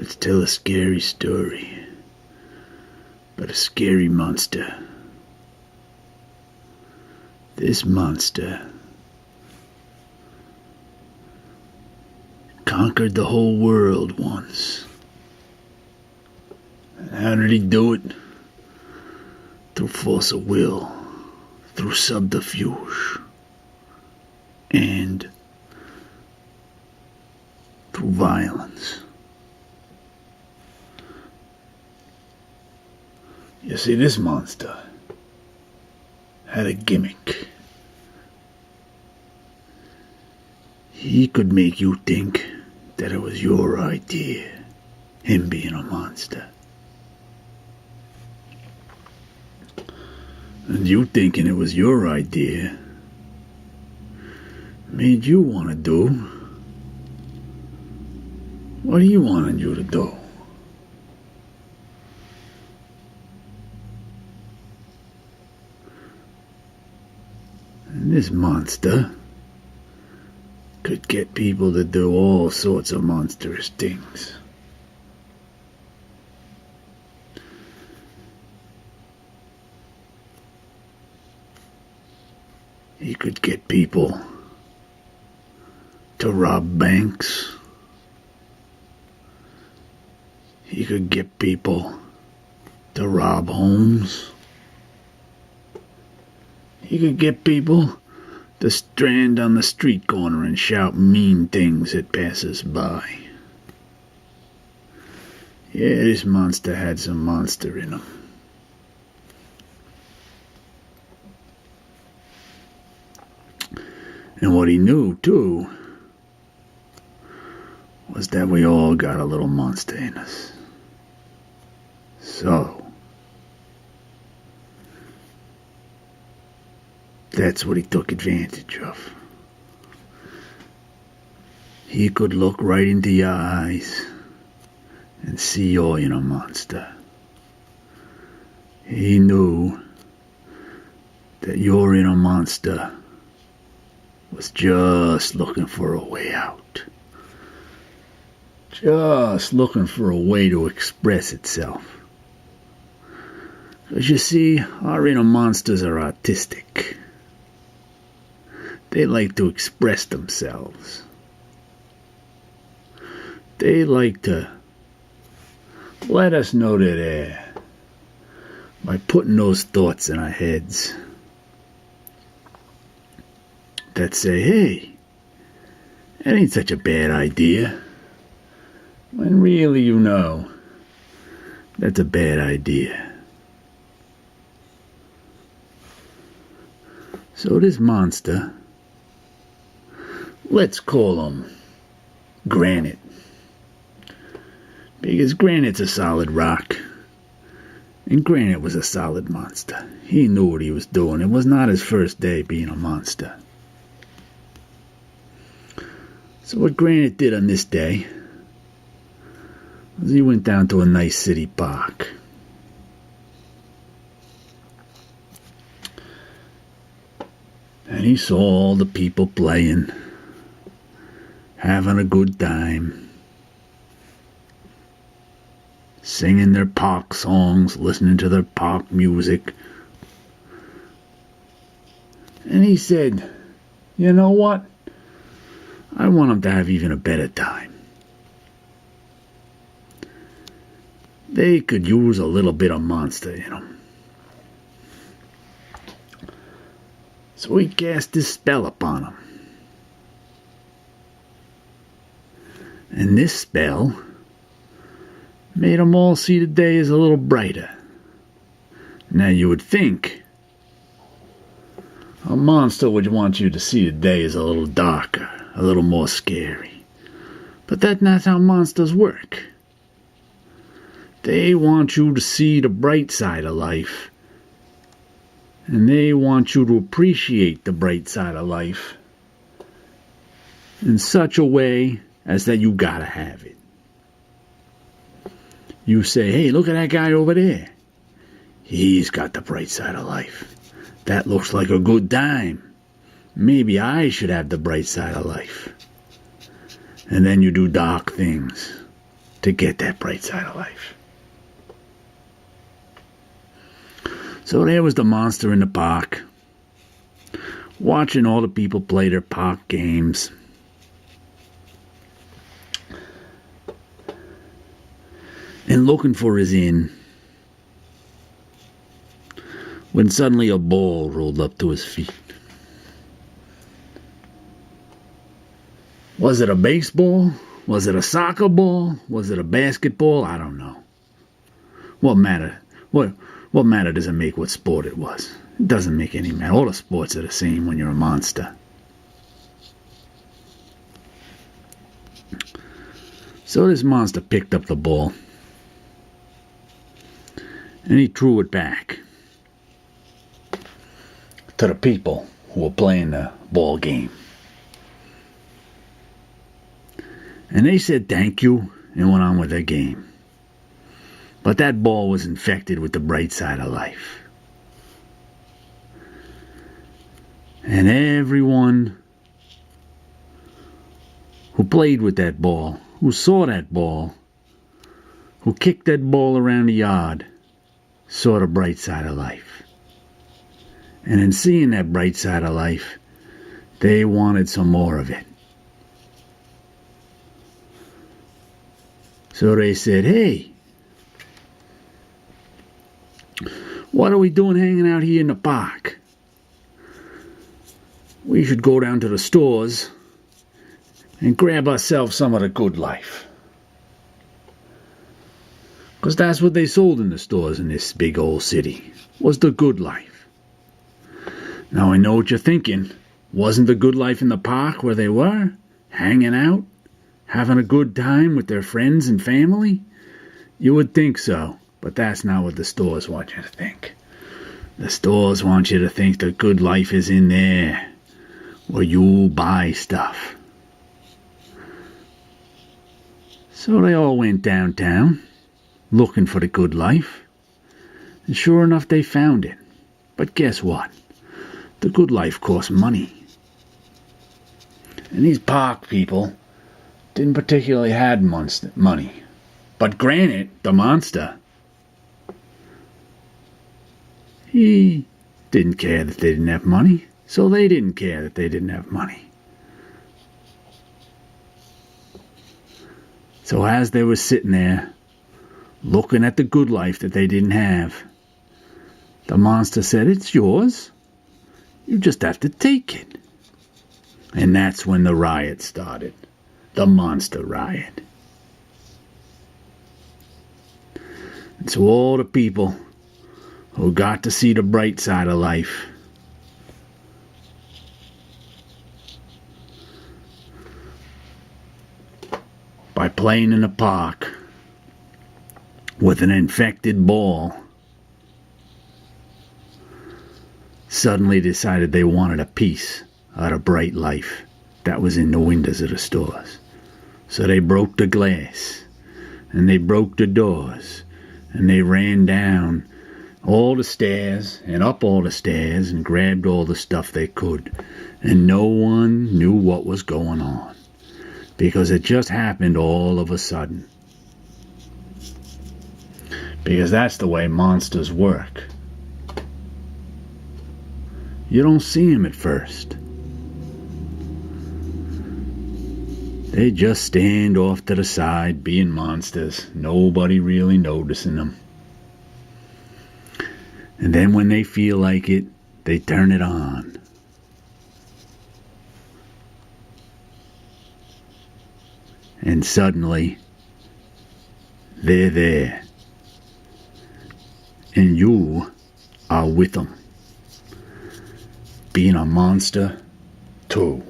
Let's tell a scary story about a scary monster. This monster conquered the whole world once. And how did he do it? Through force of will, through subterfuge, and through violence. You see, this monster had a gimmick. He could make you think that it was your idea, him being a monster. And you thinking it was your idea made you want to do what he wanted you to do. And this monster could get people to do all sorts of monstrous things. He could get people to rob banks. He could get people to rob homes. He could get people to stand on the street corner and shout mean things at passers-by. Yeah, this monster had some monster in him. And what he knew, too, was that we all got a little monster in us. So that's what he took advantage of. He could look right into your eyes and see you're in a monster. He knew that you're in a monster was just looking for a way out. Just looking for a way to express itself. Because you see, our inner monsters are artistic. They like to express themselves. They like to let us know they're there by putting those thoughts in our heads that say, hey, that ain't such a bad idea. When really you know that's a bad idea. So this monster, let's call him Granite. Because Granite's a solid rock. And Granite was a solid monster. He knew what he was doing. It was not his first day being a monster. So what Granite did on this day was he went down to a nice city park. And he saw all the people playing, having a good time, singing their park songs, listening to their park music. And he said, you know what? I want them to have even a better time. They could use a little bit of monster in them. So he cast his spell upon them. And this spell made them all see the day as a little brighter. Now you would think a monster would want you to see the day as a little darker, a little more scary. But that's not how monsters work. They want you to see the bright side of life. And they want you to appreciate the bright side of life in such a way as that you gotta have it. You say, hey, look at that guy over there. He's got the bright side of life. That looks like a good time. Maybe I should have the bright side of life. And then you do dark things. to get that bright side of life. So there was the monster in the park, watching all the people play their park games. And looking for his inn, when suddenly a ball rolled up to his feet. Was it a baseball? Was it a soccer ball? Was it a basketball? I don't know. What matter? What matter does it make what sport it was? It doesn't make any matter. All the sports are the same when you're a monster. So this monster picked up the ball, and he threw it back to the people who were playing the ball game. And they said thank you and went on with their game. But that ball was infected with the bright side of life. And everyone who played with that ball, who saw that ball, who kicked that ball around the yard, saw the bright side of life. And in seeing that bright side of life, they wanted some more of it. So they said, hey, what are we doing hanging out here in the park? We should go down to the stores and grab ourselves some of the good life. Because that's what they sold in the stores in this big old city, was the good life. Now I know what you're thinking. Wasn't the good life in the park where they were, hanging out, having a good time with their friends and family? You would think so, but that's not what the stores want you to think. The stores want you to think the good life is in there, where you buy stuff. So they all went downtown, looking for the good life. And sure enough, they found it. But guess what? The good life costs money. And these park people didn't particularly have money. But granted, the monster, he didn't care that they didn't have money. So they didn't care that they didn't have money. So as they were sitting there, looking at the good life that they didn't have, the monster said, it's yours. You just have to take it. And that's when the riot started. The monster riot. And so all the people who got to see the bright side of life, by playing in the park with an infected ball, suddenly decided they wanted a piece of the bright life that was in the windows of the stores. So they broke the glass, and they broke the doors, and they ran down all the stairs and up all the stairs and grabbed all the stuff they could. And no one knew what was going on, because it just happened all of a sudden. Because that's the way monsters work. You don't see them at first. They just stand off to the side being monsters, nobody really noticing them. And then when they feel like it, they turn it on. And suddenly, they're there. And you are with them, being a monster too.